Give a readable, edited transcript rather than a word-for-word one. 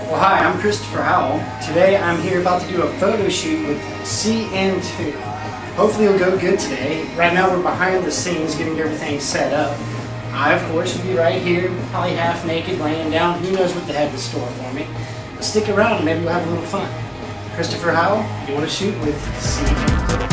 Well, hi, I'm Christopher Howell. Today I'm here about to do a photo shoot with CN2. Hopefully it'll go good today. Right now we're behind the scenes getting everything set up. I, of course, will be right here, probably half naked, laying down. Who knows what they have in store for me. But stick around and maybe we'll have a little fun. Christopher Howell, you want to shoot with CN2.